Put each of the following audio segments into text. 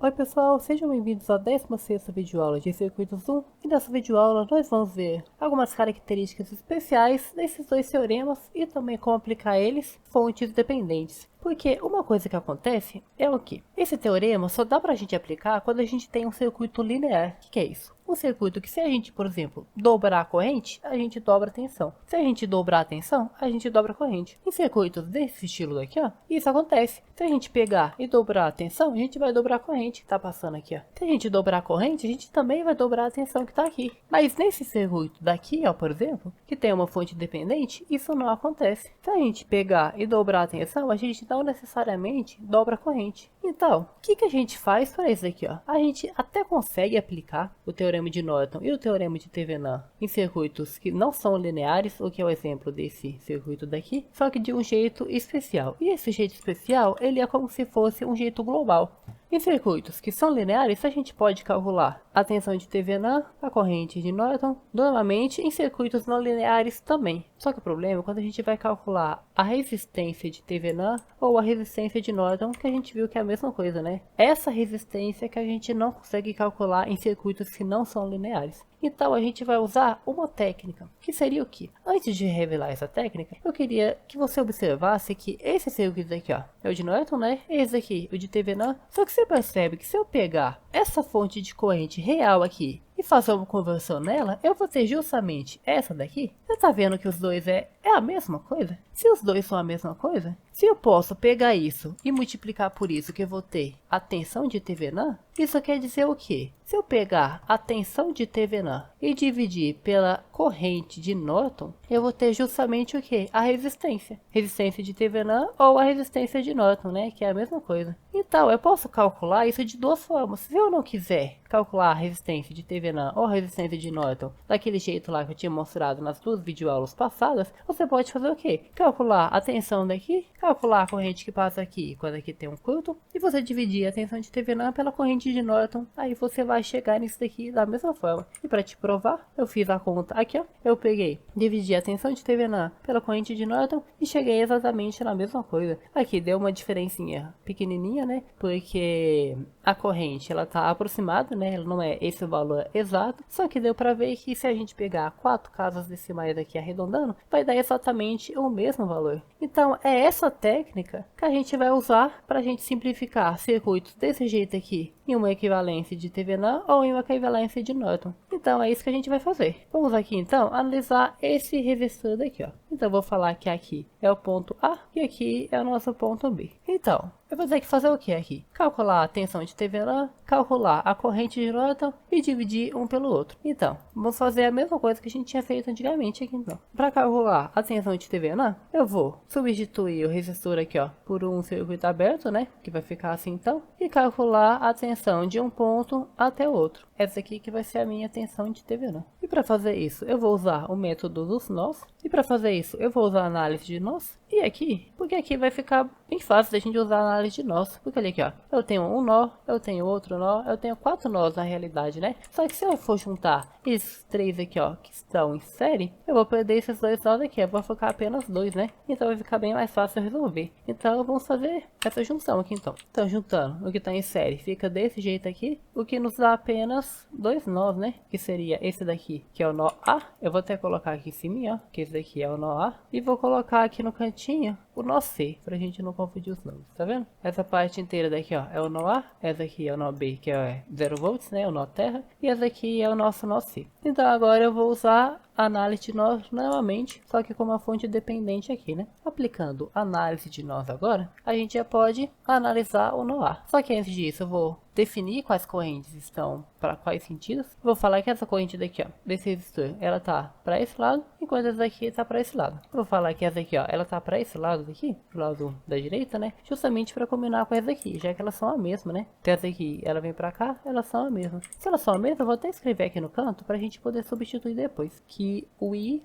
Oi pessoal, sejam bem-vindos à 16ª videoaula de Circuitos 1 e nessa videoaula nós vamos ver algumas características especiais desses dois teoremas e também como aplicar eles fontes dependentes. Porque uma coisa que acontece é o que? Esse teorema só dá pra gente aplicar quando a gente tem um circuito linear. O que é isso? Um circuito que se a gente, por exemplo, dobrar a corrente, a gente dobra a tensão. Se a gente dobrar a tensão, a gente dobra a corrente. Em circuitos desse estilo daqui, ó, isso acontece. Se a gente pegar e dobrar a tensão, a gente vai dobrar a corrente que está passando aqui, ó. Se a gente dobrar a corrente, a gente também vai dobrar a tensão que está aqui. Mas nesse circuito daqui, ó, por exemplo, que tem uma fonte dependente, isso não acontece. Se a gente pegar e dobrar a tensão, a gente não necessariamente dobra a corrente. Então, o que a gente faz para isso aqui, ó? A gente até consegue aplicar o teorema de Norton e o teorema de Thevenin em circuitos que não são lineares, o que é o exemplo desse circuito daqui, só que de um jeito especial. E esse jeito especial, ele é como se fosse um jeito global. Em circuitos que são lineares, a gente pode calcular a tensão de Thevenin, a corrente de Norton, normalmente em circuitos não lineares também. Só que o problema é quando a gente vai calcular a resistência de Thevenin ou a resistência de Norton, que a gente viu que é a mesma coisa, né? Essa resistência que a gente não consegue calcular em circuitos que não são lineares. Então a gente vai usar uma técnica, que seria o que? Antes de revelar essa técnica, eu queria que você observasse que esse circuito aqui, ó, é o de Norton, né? Esse aqui, o de Thevenin. Só que você percebe que se eu pegar essa fonte de corrente real aqui e fazer uma conversão nela, eu vou ter justamente essa daqui. Você tá vendo que os dois é a mesma coisa? Se os dois são a mesma coisa, se eu posso pegar isso e multiplicar por isso que eu vou ter a tensão de Thevenin, isso quer dizer o quê? Se eu pegar a tensão de Thevenin e dividir pela corrente de Norton, eu vou ter justamente o quê? A resistência. Resistência de Thevenin ou a resistência de Norton, né? Que é a mesma coisa. Então, eu posso calcular isso de duas formas. Se eu não quiser calcular a resistência de Thevenin ou a resistência de Norton daquele jeito lá que eu tinha mostrado nas duas videoaulas passadas, você pode fazer o quê? Calcular a tensão daqui, calcular a corrente que passa aqui quando aqui tem um curto, e você dividir a tensão de Thevenin pela corrente de Norton, aí você vai chegar nisso daqui da mesma forma. E para te provar, eu fiz a conta aqui, ó, eu peguei, dividi a tensão de Thevenin pela corrente de Norton e cheguei exatamente na mesma coisa. Aqui deu uma diferencinha pequenininha, né, porque a corrente ela tá aproximada, né, ela não é esse o valor exato, só que deu para ver que se a gente pegar 4 casas decimais aqui arredondando, vai dar exatamente o mesmo valor. Então é essa técnica que a gente vai usar para a gente simplificar circuitos desse jeito aqui em uma equivalência de Thevenin ou em uma equivalência de Norton. Então é isso que a gente vai fazer. Vamos aqui então analisar esse resistor daqui, ó. Então eu vou falar que aqui é o ponto A e aqui é o nosso ponto B. Então eu vou ter que fazer o que aqui? Calcular a tensão de Thevenin, calcular a corrente de Norton e dividir um pelo outro. Então, vamos fazer a mesma coisa que a gente tinha feito antigamente aqui então. Para calcular a tensão de Thevenin, eu vou substituir o resistor aqui, ó, por um circuito aberto, né? Que vai ficar assim então. E calcular a tensão de um ponto até o outro. Essa aqui que vai ser a minha tensão de Thevenin. E para fazer isso, eu vou usar o método dos nós. E para fazer isso, eu vou usar a análise de nós. E aqui, porque aqui vai ficar bem fácil da gente usar a análise de nós. Porque olha aqui, ó, eu tenho um nó, eu tenho outro nó, eu tenho 4 nós na realidade, né? Só que se eu for juntar esses 3 aqui, ó, que estão em série, eu vou perder esses 2 nós aqui, eu vou ficar apenas 2, né? Então vai ficar bem mais fácil de resolver. Então vamos fazer essa junção aqui então. Então juntando o que está em série, fica desse jeito aqui, o que nos dá apenas 2 nós, né? Que seria esse daqui, que é o nó A. Eu vou até colocar aqui em cima, ó, que esse daqui é o nó A. E vou colocar aqui no cantinho o nó C, pra gente não confundir os nomes, tá vendo? Essa parte inteira daqui, ó, é o nó A. Essa aqui é o nó B, que é 0 volts, né? O nó terra. E essa aqui é o nosso nó C. Então agora eu vou usar a análise de nós novamente, só que com uma fonte dependente aqui, né? Aplicando a análise de nós agora, a gente já pode analisar o nó A. Só que antes disso eu vou definir quais correntes estão para quais sentidos. Vou falar que essa corrente daqui, ó, desse resistor, ela tá para esse lado, enquanto essa daqui tá para esse lado. Vou falar que essa aqui, ó, ela tá para esse lado daqui, pro lado da direita, né? Justamente para combinar com essa daqui, já que elas são a mesma, né? Então essa aqui, ela vem para cá, elas são a mesma. Se elas são a mesma, eu vou até escrever aqui no canto para a gente poder substituir depois. Que o I',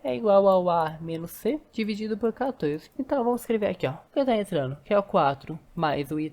é igual ao A menos C dividido por 14. Então vamos escrever aqui, ó, o que tá entrando, que é o 4 mais o I',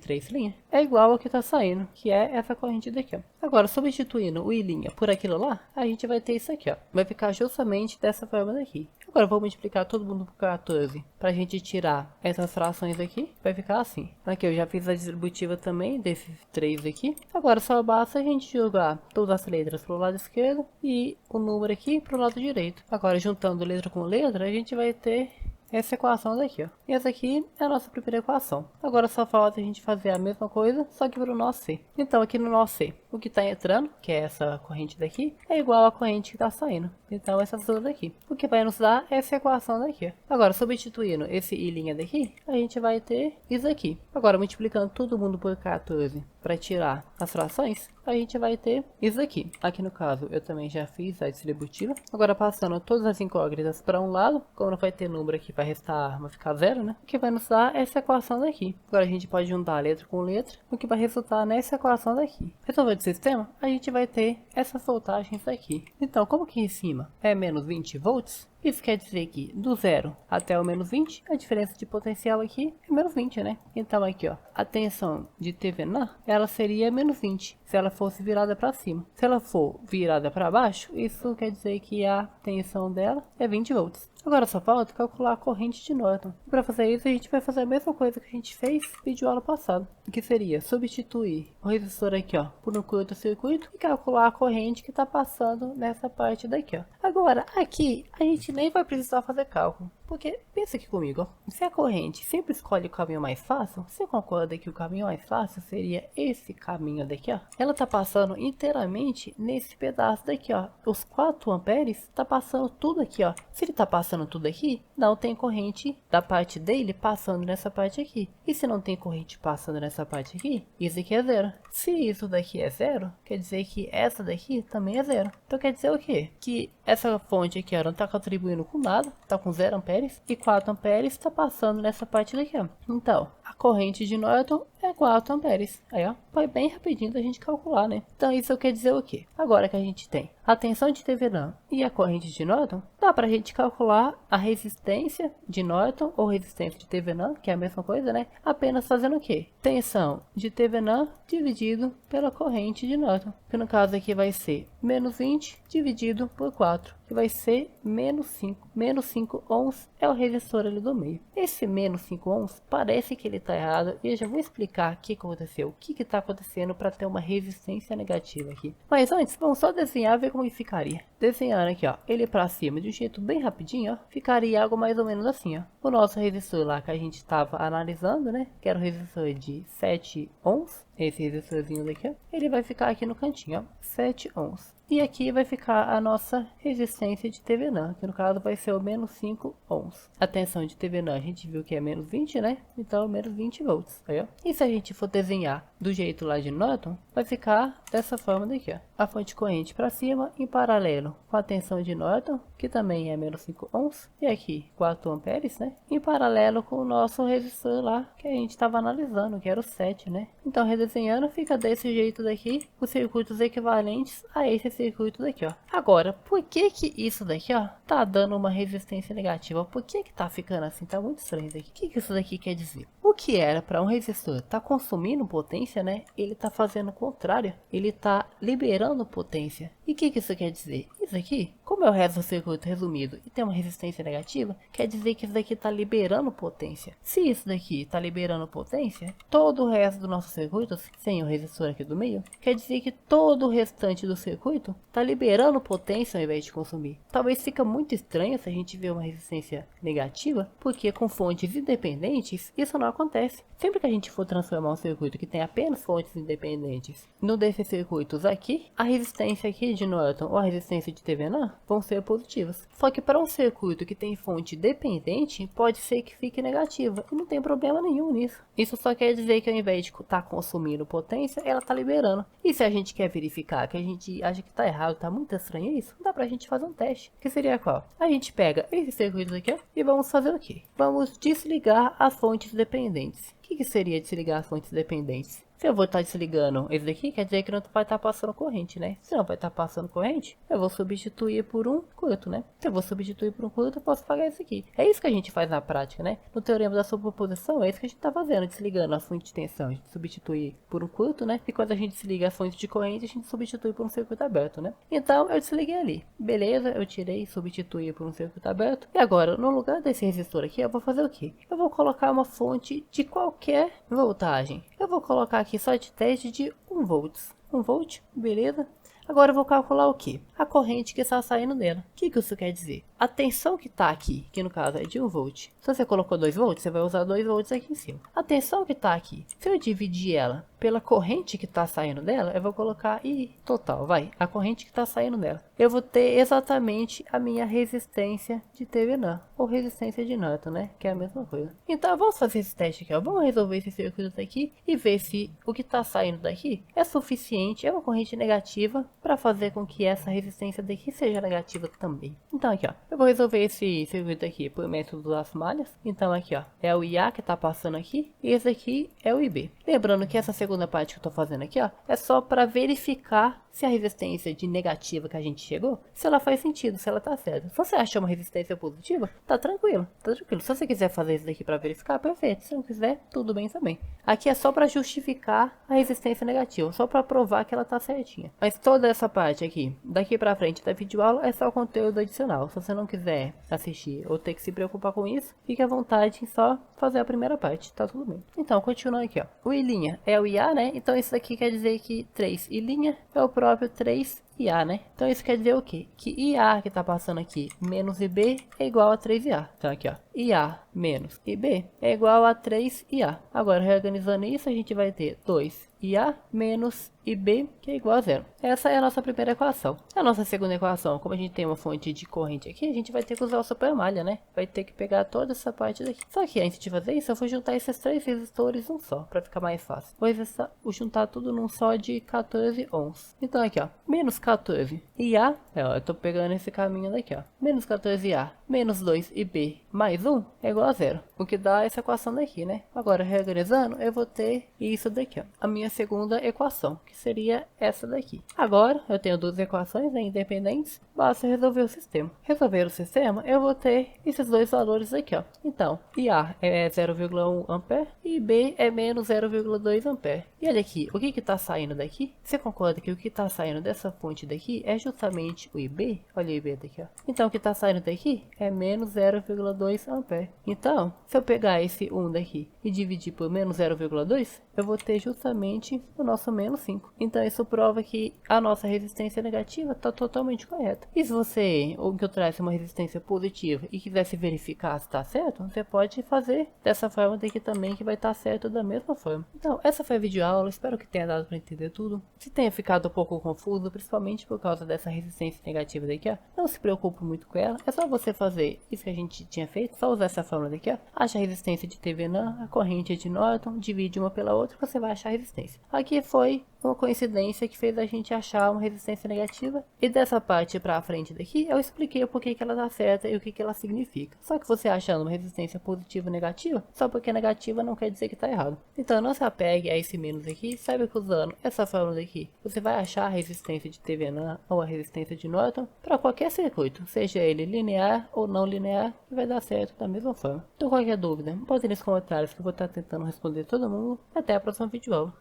é igual ao que tá saindo, que é essa corrente daqui, ó. Agora, substituindo o I' por aquilo lá, a gente vai ter isso aqui, ó. Vai ficar justamente dessa forma daqui. Agora vou multiplicar todo mundo por 14 pra gente tirar essas frações aqui. Vai ficar assim. Aqui eu já fiz a distributiva também desses 3 aqui. Agora só basta a gente jogar todas as letras pro lado esquerdo e o número aqui pro lado direito. Agora juntando letra com letra, a gente vai ter essa equação daqui, ó. E essa aqui é a nossa primeira equação. Agora só falta a gente fazer a mesma coisa, só que para o nó C. Então aqui no nó C, o que está entrando, que é essa corrente daqui, é igual à corrente que está saindo. Então essas duas daqui. O que vai nos dar essa equação daqui, ó. Agora substituindo esse i' daqui, a gente vai ter isso aqui. Agora multiplicando todo mundo por 14 para tirar as frações, a gente vai ter isso aqui. Aqui no caso eu também já fiz a distributiva. Agora passando todas as incógnitas para um lado, como não vai ter número aqui para restar, vai ficar zero, né? O que vai nos dar essa equação daqui. Agora a gente pode juntar letra com letra, o que vai resultar nessa equação daqui. Resolvendo o sistema, a gente vai ter essas voltagens aqui. Então, como que em cima é menos 20 volts, isso quer dizer que do zero até o menos 20, a diferença de potencial aqui é menos 20, né? Então aqui, ó, a tensão de TVNAR, ela seria menos 20, se ela fosse virada para cima. Se ela for virada para baixo, isso quer dizer que a tensão dela é 20 volts. Agora só falta calcular a corrente de Norton. Para fazer isso, a gente vai fazer a mesma coisa que a gente fez no vídeo aula passado, que seria substituir o resistor aqui, ó, por um curto-circuito e calcular a corrente que está passando nessa parte daqui, ó. Agora, aqui, a gente nem vai precisar fazer cálculo. Porque, pensa aqui comigo, ó, se a corrente sempre escolhe o caminho mais fácil, você concorda que o caminho mais fácil seria esse caminho daqui, ó? Ela tá passando inteiramente nesse pedaço daqui, ó. Os 4 amperes tá passando tudo aqui, ó. Se ele tá passando tudo aqui, não tem corrente da parte dele passando nessa parte aqui. E se não tem corrente passando nessa parte aqui, isso aqui é zero. Se isso daqui é zero, quer dizer que essa daqui também é zero. Então quer dizer o quê? Que essa fonte aqui, ó, não tá contribuindo com nada, tá com 0 amperes. E 4 amperes está passando nessa parte daqui, ó. Então, a corrente de Norton é 4 amperes. Aí, ó, foi bem rapidinho da gente calcular, né? Então, isso quer dizer o quê? Agora que a gente tem a tensão de TVNAR e a corrente de Norton, dá pra gente calcular a resistência de Norton ou resistência de TVNAR, que é a mesma coisa, né? Apenas fazendo o quê? Tensão de TVNAR dividido pela corrente de Norton, que no caso aqui vai ser menos 20 dividido por 4, que vai ser menos 5. Menos 5 ohms é o resistor ali do meio. Esse menos 5 ohms parece que ele está errado e eu já vou explicar o que aconteceu, o que está acontecendo para ter uma resistência negativa aqui. Mas antes, vamos só desenhar e ver como ficaria. Desenhando aqui, ó, ele para cima de um jeito bem rapidinho, ó, ficaria algo mais ou menos assim, ó. O nosso resistor lá que a gente estava analisando, né, que era o resistor de 7 ohms, esse resistorzinho daqui, ó, ele vai ficar aqui no cantinho, ó, 7 ohms. E aqui vai ficar a nossa resistência de TVNAR, que no caso vai ser o menos 5 ohms. A tensão de TVNAR a gente viu que é menos 20, né? Então menos 20 volts. Aí, ó. E se a gente for desenhar do jeito lá de Norton, vai ficar dessa forma daqui, ó. A fonte corrente para cima em paralelo com a tensão de Norton, que também é menos 5 ohms. E aqui 4 amperes, né? Em paralelo com o nosso resistor lá, que a gente estava analisando, que era o 7, né? Então redesenhando fica desse jeito daqui, os circuitos equivalentes a esse circuito daqui, ó. Agora, por que que isso daqui, ó, tá dando uma resistência negativa? Por que que tá ficando assim? Tá muito estranho isso aqui. O que que isso daqui quer dizer? O que era para um resistor tá consumindo potência, né? Ele tá fazendo o contrário. Ele tá liberando potência. E o que que isso quer dizer? Isso aqui, como é o resto do circuito resumido e tem uma resistência negativa, quer dizer que isso daqui tá liberando potência. Se isso daqui tá liberando potência, todo o resto do nosso circuito, sem o resistor aqui do meio, quer dizer que todo o restante do circuito tá liberando potência ao invés de consumir. Talvez fica muito estranho se a gente ver uma resistência negativa, porque com fontes independentes isso não acontece. Sempre que a gente for transformar um circuito que tem apenas fontes independentes no desses circuitos aqui, a resistência aqui de Norton ou a resistência de TVNAR vão ser positivas. Só que para um circuito que tem fonte dependente, pode ser que fique negativa e não tem problema nenhum nisso. Isso só quer dizer que ao invés de estar consumindo potência, ela está liberando. E se a gente quer verificar que a gente acha que está errado, está muito estranho isso, dá pra gente fazer um teste. Que seria qual? A gente pega esse circuito aqui, ó, e vamos fazer o quê? Vamos desligar as fontes dependentes. O que seria desligar as fontes dependentes? Se eu vou estar desligando esse daqui, quer dizer que não vai estar passando corrente, né? Se não vai estar passando corrente, eu vou substituir por um curto, né? Se eu vou substituir por um curto, eu posso pagar esse aqui. É isso que a gente faz na prática, né? No teorema da superposição, é isso que a gente está fazendo, desligando a fonte de tensão. A gente substitui por um curto, né? E quando a gente desliga a fonte de corrente, a gente substitui por um circuito aberto, né? Então, eu desliguei ali. Beleza, eu tirei e substituí por um circuito aberto. E agora, no lugar desse resistor aqui, eu vou fazer o quê? Eu vou colocar uma fonte de qualquer voltagem. Eu vou colocar aqui só de teste de 1 volts. 1 volt, beleza? Agora eu vou calcular o que? A corrente que está saindo dela. O que isso quer dizer? A tensão que está aqui, que no caso é de 1 volt. Se você colocou 2 volts, você vai usar 2 volts aqui em cima. A tensão que está aqui, se eu dividir ela pela corrente que está saindo dela, eu vou colocar total, vai, a corrente que está saindo dela. Eu vou ter exatamente a minha resistência de Thevenin, ou resistência de Norton, né? Que é a mesma coisa. Então vamos fazer esse teste aqui, ó. Vamos resolver esse circuito aqui e ver se o que está saindo daqui é suficiente, é uma corrente negativa, para fazer com que essa resistência daqui seja negativa também. Então aqui, ó, eu vou resolver esse circuito aqui por método das malhas. Então aqui, ó, é o IA que está passando aqui e esse aqui é o IB. Lembrando que essa segunda parte que eu estou fazendo aqui, ó, é só para verificar se a resistência de negativa que a gente chegou, se ela faz sentido, se ela tá certa. Se você achar uma resistência positiva, tá tranquilo, tá tranquilo. Se você quiser fazer isso daqui para verificar, perfeito. Se não quiser, tudo bem também. Aqui é só para justificar a resistência negativa, só para provar que ela tá certinha. Mas toda essa parte aqui, daqui para frente da videoaula, é só conteúdo adicional. Se você não quiser assistir ou ter que se preocupar com isso, fique à vontade em só fazer a primeira parte, tá tudo bem. Então, continuando aqui, ó. O I' é o IA, né? Então isso daqui quer dizer que 3 I' é o próprio 3 IA, né? Então isso quer dizer o quê? Que IA que tá passando aqui menos IB é igual a 3IA. Então aqui, ó, IA menos IB é igual a 3IA. Agora, reorganizando isso, a gente vai ter 2IA menos IB, que é igual a zero. Essa é a nossa primeira equação. A nossa segunda equação, como a gente tem uma fonte de corrente aqui, a gente vai ter que usar o supermalha, né? Vai ter que pegar toda essa parte daqui. Só que antes de fazer isso, eu vou juntar esses 3 resistores num só, para ficar mais fácil. Vou juntar tudo num só de 14 ohms. Então aqui, ó, menos 14 IA, ó, eu tô pegando esse caminho daqui, ó. Menos 14 IA menos 2 IB mais 1 é igual a zero. O que dá essa equação daqui, né? Agora, reorganizando, eu vou ter isso daqui, ó. A minha segunda equação, que seria essa daqui. Agora, eu tenho duas equações, né, independentes. Basta resolver o sistema. Resolver o sistema, eu vou ter esses dois valores aqui, ó. Então, IA é 0,1 ampere e IB é menos 0,2 ampere. E olha aqui, o que que tá saindo daqui? Você concorda que o que tá saindo dessa fonte daqui é justamente o IB? Olha o IB daqui, ó. Então, o que tá saindo daqui é menos 0,2 ampere. Então, se eu pegar esse 1 daqui e dividir por menos 0,2, eu vou ter justamente o nosso menos 5. Então, isso prova que a nossa resistência negativa está totalmente correta. E se você, ou que eu trouxe uma resistência positiva e quisesse verificar se está certo, você pode fazer dessa forma daqui também, que vai estar certo da mesma forma. Então, essa foi a videoaula, espero que tenha dado para entender tudo. Se tenha ficado um pouco confuso, principalmente por causa dessa resistência negativa daqui, ó, não se preocupe muito com ela, é só você fazer isso que a gente tinha feito, só usar essa fórmula daqui, ó. Acha a resistência de Thevenin, a corrente de Norton, divide uma pela outra, você vai achar a resistência. Aqui foi uma coincidência que fez a gente achar uma resistência negativa, e dessa parte pra frente daqui eu expliquei o porquê que ela tá certa e o que que ela significa. Só que você achando uma resistência positiva ou negativa, só porque é negativa não quer dizer que tá errado. Então não se apegue a esse menos aqui, saiba que usando essa fórmula daqui, você vai achar a resistência de Thevenin ou a resistência de Norton para qualquer circuito, seja ele linear ou não linear, e vai dar certo da mesma forma. Então qualquer dúvida, pode nos comentários que eu vou estar tentando responder todo mundo. Até a próxima videoaula.